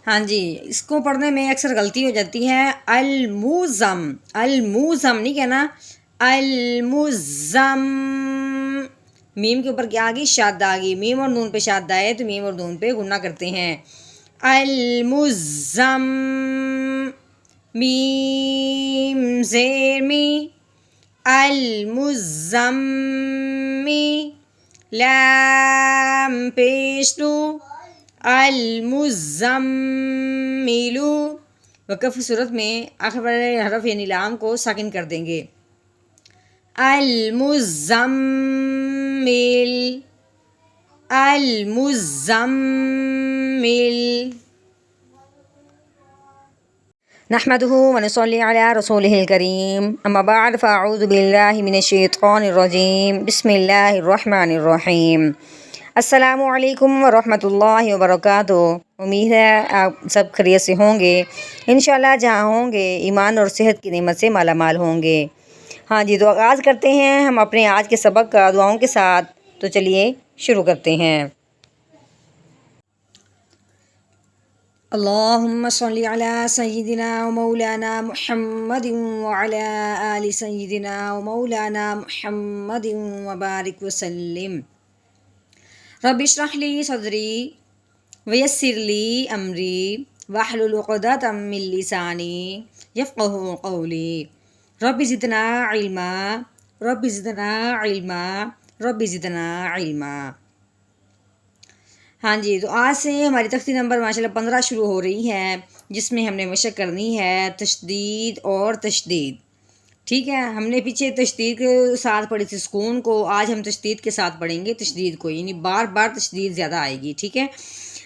ہاں جی، اس کو پڑھنے میں اکثر غلطی ہو جاتی ہے، الموزم، الموزم نہیں کہنا، المزم، میم کے اوپر کیا آ گئی؟ شادہ آ گئی، میم اور نون پہ شادہ ہے تو میم اور نون پہ غنہ کرتے ہیں، المزم، میم زیر می، المزمی، لام پیش رو، المزملو، وقف کی صورت میں آخر والے حرف یعنی لام کو ساکن کر دیں گے، المزمل، المزمل۔ نحمده ونصلي على رسوله الكريم، اما بعد فاعوذ بالله من الشیطان الرجیم، بسم اللہ الرحمن الرحیم۔ السلام علیکم ورحمۃ اللہ وبرکاتہ۔ امید ہے آپ سب خیریت سے ہوں گے، انشاءاللہ جہاں ہوں گے ایمان اور صحت کی نعمت سے مالا مال ہوں گے۔ ہاں جی، تو آغاز کرتے ہیں ہم اپنے آج کے سبق کا دعاؤں کے ساتھ، تو چلیے شروع کرتے ہیں۔ اللہم صلی علی سیدنا و مولانا محمد وعلی آل سیدنا و مولانا محمد وبارک وسلم۔ رب اشرح لی صدری ویسر لی امری واحلل عقدۃ من لسانی یفقہوا قولی، رب زدنا علما، رب زدنا علما، رب زدنا علما۔ ہاں جی، تو آج سے ہماری تختی نمبر ماشاءاللہ 15 شروع ہو رہی ہے، جس میں ہم نے مشق کرنی ہے تشدید اور تشدید۔ ٹھیک ہے، ہم نے پیچھے تشدید کے ساتھ پڑھی تھی سکون کو، آج ہم تشدید کے ساتھ پڑھیں گے تشدید کو، یعنی بار بار تشدید زیادہ آئے گی۔ ٹھیک ہے،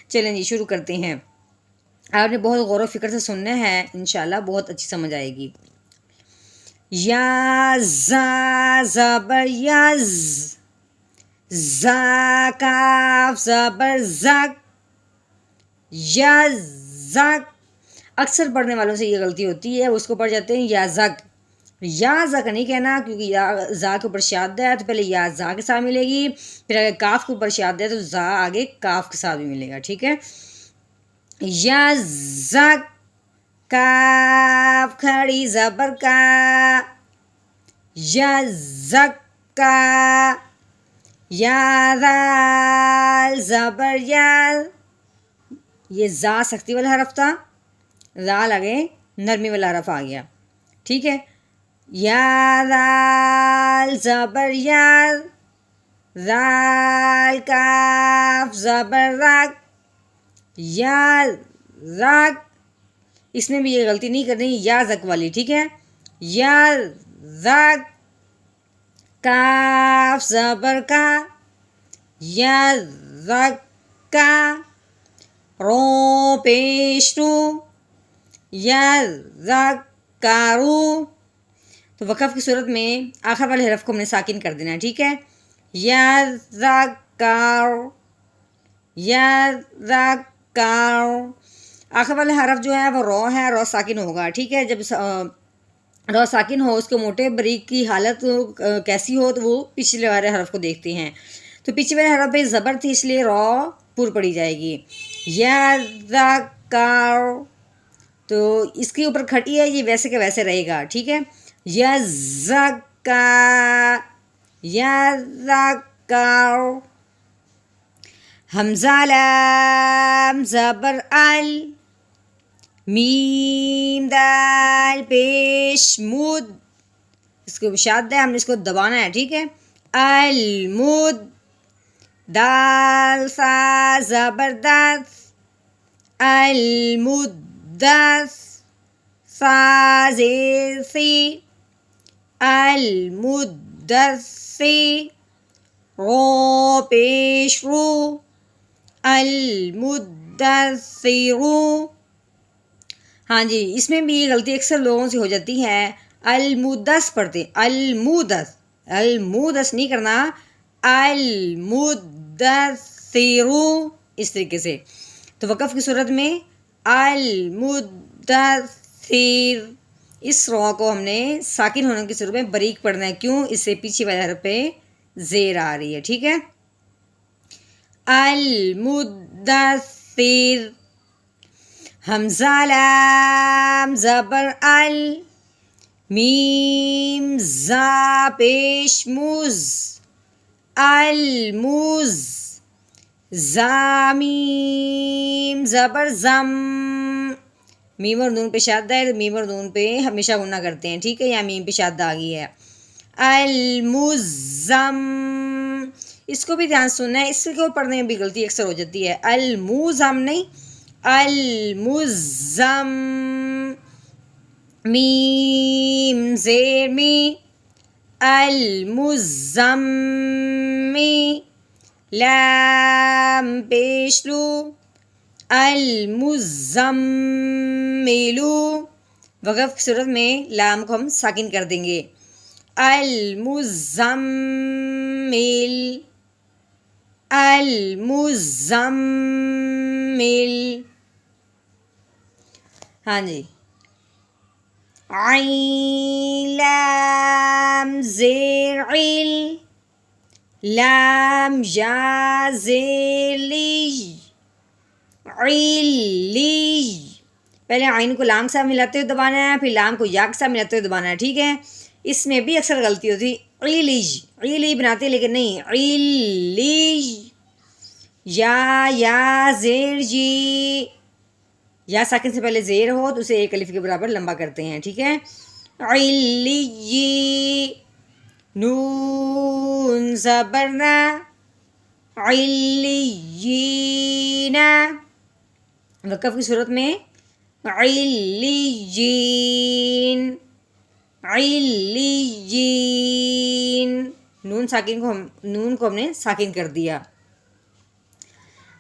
چلیں جی شروع کرتے ہیں۔ آپ نے بہت غور و فکر سے سننا ہے، انشاءاللہ بہت اچھی سمجھ آئے گی۔ یا زا زبر یز، زا کاف زبر زک، یزک۔ اکثر پڑھنے والوں سے یہ غلطی ہوتی ہے، اس کو پڑھ جاتے ہیں یا زک، یا زک نہیں کہنا، کیونکہ یا زا کے اوپر شادہ ہے تو پہلے یا زا کے ساتھ ملے گی، پھر اگر کاف کے اوپر شادہ ہے تو زا آگے کاف کے ساتھ بھی ملے گا۔ ٹھیک ہے، یا زک، کاف کھڑی زبر کا، یا زک کا، یا دال زبر یال، یہ زا سختی والا حرف تھا، زال آگے نرمی والا حرف آ گیا۔ ٹھیک ہے، یا دال زبر یال، زال کاف زبر رک، یا رک۔ اس میں بھی یہ غلطی نہیں کرنی، یا زک والی۔ ٹھیک ہے، یا زک، کاف زبر کا، یا زک کا، رو پیش رو، یا زک کارو۔ تو وقف کی صورت میں آخر والے حرف کو ہم نے ساکن کر دینا ہے۔ ٹھیک ہے، یا زک کار، یا زک کار۔ آخر والے حرف جو ہے وہ رو ہے، رو ساکن ہوگا۔ ٹھیک ہے، جب رو ساکن ہو، اس کے موٹے بریک کی حالت کیسی ہو، تو وہ پچھلے والے حرف کو دیکھتے ہیں، تو پیچھے والے حرف پہ زبر تھی اس لیے رو پر پڑی جائے گی، یا ذکر۔ تو اس کے اوپر کھٹی ہے، یہ ویسے کہ ویسے رہے گا۔ ٹھیک ہے، یا ذکر، یا ذکر۔ حمزہ لام زبر ال، میم دال پیش مد، اس کو شادہ ہے، ہم نے اس کو دبانا ہے۔ ٹھیک ہے، المد، دال سا زبردست، المدس، سا زیر سی، المدسی، رو پیش رو، المدثرو۔ ہاں جی، اس میں بھی یہ غلطی اکثر لوگوں سے ہو جاتی ہے، المدس پڑھتے، المدس، المدس نہیں کرنا، المدثرو، اس طریقے سے۔ تو وقف کی صورت میں المدثر، اس رو کو ہم نے ساکن ہونے کی صورت میں باریک پڑھنا ہے، کیوں؟ اس سے پیچھے والے حرف پہ زیر آ رہی ہے۔ ٹھیک ہے، المدثر۔ حمزہ لام زبر ال، میم زا پیش مز، المز، زا میم زبر زم، میم اور نون پہ شادہ ہے تو میم اور نون پہ ہمیشہ غنہ کرتے ہیں، ٹھیک ہے، یا میم پہ شادہ آ گئی ہے، المزم، اس کو بھی دھیان سننا ہے، اس کو پڑھنے میں بھی غلطی اکثر ہو جاتی ہے، المزم نہیں، المزم، میم زیر می، المزمی، لام پیش لو، المزملو، وقف کی صورت میں لام کو ہم ساکن کر دیں گے، المزمل، المزمل، ہاں جی، عین لام زیر عل، لام یا زیر لی، علی، پہلے عین کو لام کے ساتھ ملاتے ہوئے دبانا ہے، پھر لام کو یا کے ساتھ ملاتے ہوئے دبانا ہے، ٹھیک ہے، اس میں بھی اکثر غلطی ہوتی، علی، علی بناتے لیکن نہیں، علی، یا زیر جی، یا ساکن سے پہلے زیر ہو تو اسے ایک الف کے برابر لمبا کرتے ہیں، ٹھیک ہے، علی، نون زبرنا، علیین، وقف کی صورت میں علیین، علیین، نون کو ہم نے ساکن کر دیا،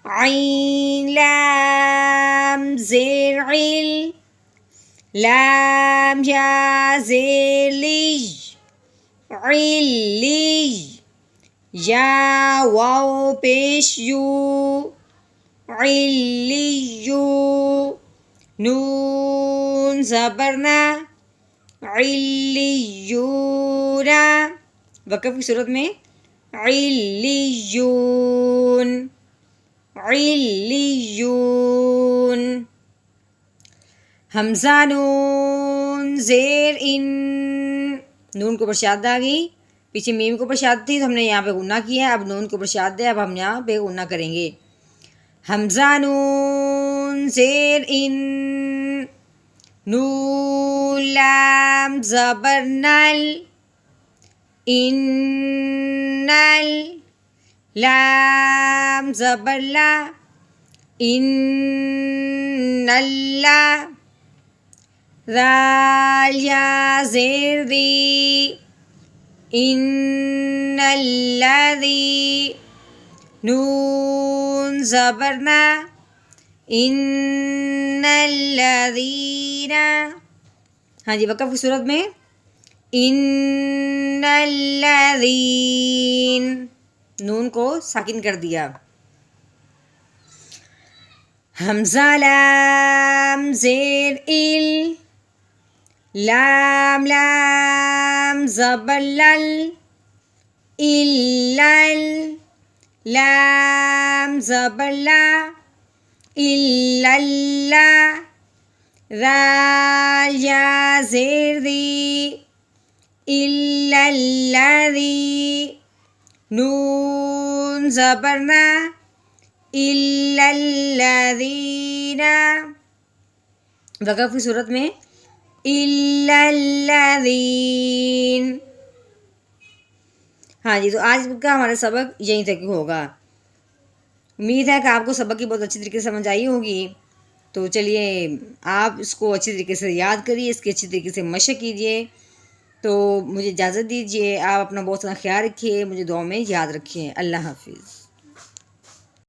عین لام زیر عل، لام یا زیر لی، علی، یا واو پیش یو، علیو، نون زبرنا، علیون، وقف کی صورت میں علیون، علیون، حمزہ نون زیر ان، نون کو اوپر شادہ آ گئی، پیچھے میم کو اوپر شادہ تھی تو ہم نے یہاں پہ غنہ کیا ہے، اب نون کو اوپر شادہ ہے، اب ہم یہاں پہ غنہ کریں گے، حمزہ نون زیر ان، نون لام زبر نل، انل، لام زبر لا، ان اللہ، ذال یا زیر دی، ان الذی، نون زبرنا، ان الذین، ہاں جی، وقف کی صورت میں ان الذین، نون کو ساکن کر دیا، حمزہ لام زیر ال، لام زبر لل، الل، لام زبر لا، اللہ، ذال یا زیر دی، الذی، نون زبرنا، الذین، وقف کی صورت میں الذین، ہاں جی، تو آج کا ہمارا سبق یہیں تک ہوگا، امید ہے کہ آپ کو سبق کی بہت اچھی طریقے سے سمجھ آئی ہوگی، تو چلیے آپ اس کو اچھی طریقے سے یاد کریے، اس کی اچھی طریقے سے مشق کیجیے، تو مجھے اجازت دیجیے، آپ اپنا بہت سارا خیال رکھیے، مجھے دعا میں یاد رکھیے، اللہ حافظ۔